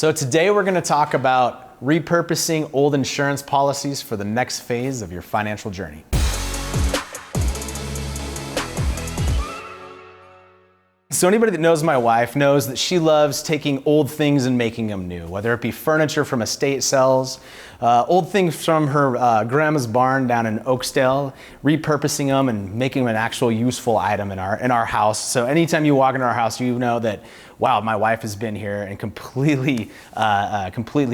So today we're going to talk about repurposing old insurance policies for the next phase of your financial journey. So anybody that knows my wife knows that she loves taking old things and making them new, whether it be furniture from estate sales, old things from her grandma's barn down in Oakdale, repurposing them and making them an actual useful item in our house. So anytime you walk into our house, you know that, wow, my wife has been here and completely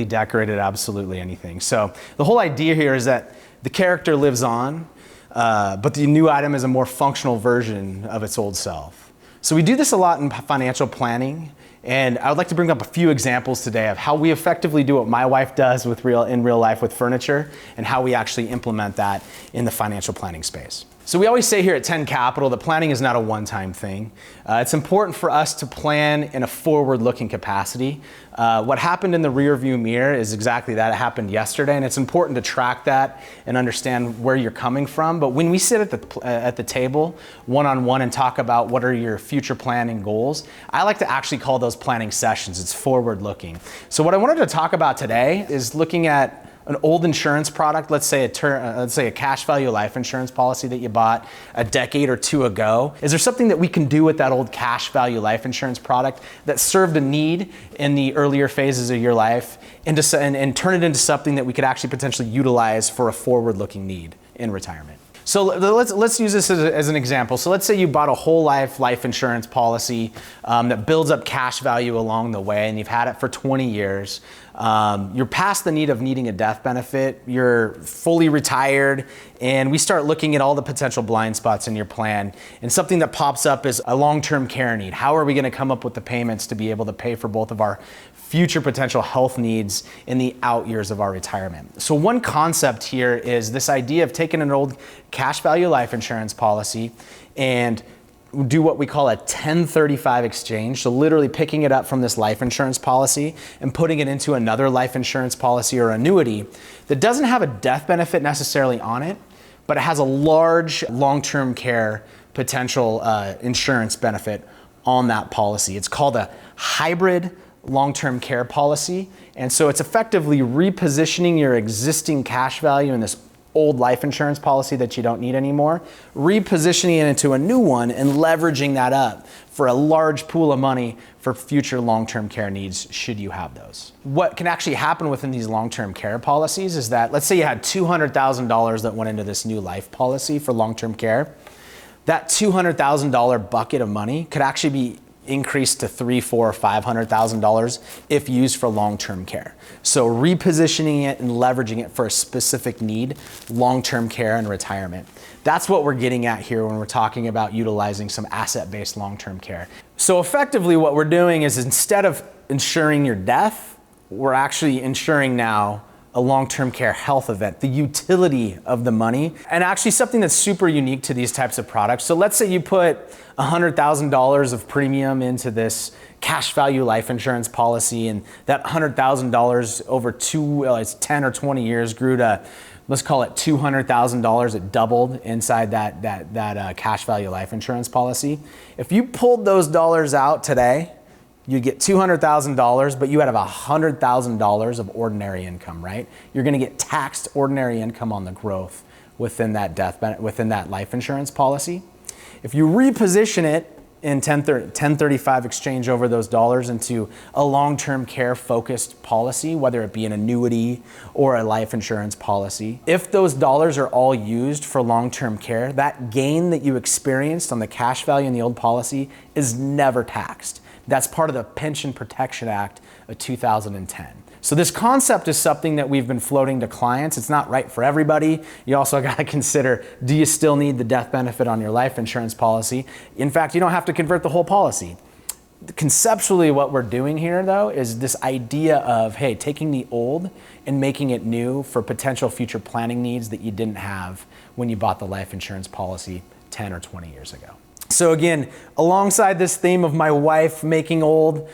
decorated absolutely anything. So the whole idea here is that the character lives on, but the new item is a more functional version of its old self. So we do this a lot in financial planning, and I would like to bring up a few examples today of how we effectively do what my wife does in real life with furniture and how we actually implement that in the financial planning space. So we always say here at 10 Capital that planning is not a one-time thing. It's important for us to plan in a forward-looking capacity. What happened in the rearview mirror is exactly that. It happened yesterday, and it's important to track that and understand where you're coming from. But when we sit at the table one-on-one and talk about what are your future planning goals, I like to actually call those planning sessions. It's forward-looking. So what I wanted to talk about today is looking at an old insurance product, let's say a cash value life insurance policy that you bought a decade or two ago. Is there something that we can do with that old cash value life insurance product that served a need in the earlier phases of your life and turn it into something that we could actually potentially utilize for a forward-looking need in retirement? So let's use this as an example. So let's say you bought a whole life insurance policy that builds up cash value along the way, and you've had it for 20 years. You're past the need of needing a death benefit. You're fully retired, and we start looking at all the potential blind spots in your plan. And something that pops up is a long-term care need. How are we going to come up with the payments to be able to pay for both of our future potential health needs in the out years of our retirement? So one concept here is this idea of taking an old cash value life insurance policy and do what we call a 1035 exchange. So literally picking it up from this life insurance policy and putting it into another life insurance policy or annuity that doesn't have a death benefit necessarily on it, but it has a large long-term care potential insurance benefit on that policy. It's called a hybrid long-term care policy. And so it's effectively repositioning your existing cash value in this old life insurance policy that you don't need anymore, repositioning it into a new one and leveraging that up for a large pool of money for future long-term care needs should you have those. What can actually happen within these long-term care policies is that, let's say you had $200,000 that went into this new life policy for long-term care. That $200,000 bucket of money could actually be increased to $300,000, $400,000, $500,000 if used for long-term care. So repositioning it and leveraging it for a specific need, long-term care and retirement. That's what we're getting at here when we're talking about utilizing some asset-based long-term care. So effectively what we're doing is instead of insuring your death, we're actually insuring now a long-term care health event, the utility of the money, and actually something that's super unique to these types of products. So let's say you put $100,000 of premium into this cash value life insurance policy, and that $100,000 over 10 or 20 years grew to, let's call it $200,000. It doubled inside that cash value life insurance policy. If you pulled those dollars out today, you get $200,000, but you have $100,000 of ordinary income, right? You're going to get taxed ordinary income on the growth within that life insurance policy. If you reposition it in 1035 exchange over those dollars into a long-term care focused policy, whether it be an annuity or a life insurance policy, if those dollars are all used for long-term care, that gain that you experienced on the cash value in the old policy is never taxed. That's part of the Pension Protection Act of 2010. So this concept is something that we've been floating to clients. It's not right for everybody. You also got to consider, do you still need the death benefit on your life insurance policy? In fact, you don't have to convert the whole policy. Conceptually, what we're doing here, though, is this idea of, hey, taking the old and making it new for potential future planning needs that you didn't have when you bought the life insurance policy 10 or 20 years ago. So again, alongside this theme of my wife making old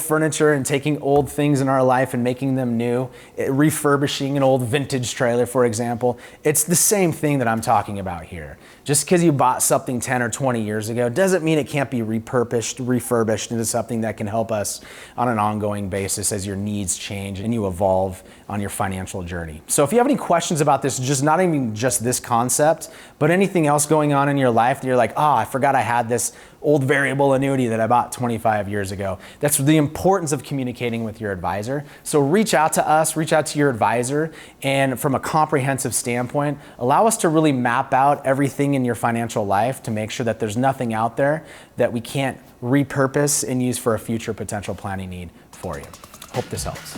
furniture and taking old things in our life and making them new, refurbishing an old vintage trailer, for example, it's the same thing that I'm talking about here. Just because you bought something 10 or 20 years ago doesn't mean it can't be refurbished into something that can help us on an ongoing basis as your needs change and you evolve on your financial journey. So if you have any questions about this, just not even just this concept, but anything else going on in your life that you're like, I forgot I had this old variable annuity that I bought 25 years ago. That's the importance of communicating with your advisor. So reach out to us, reach out to your advisor, and from a comprehensive standpoint, allow us to really map out everything in your financial life to make sure that there's nothing out there that we can't repurpose and use for a future potential planning need for you. Hope this helps.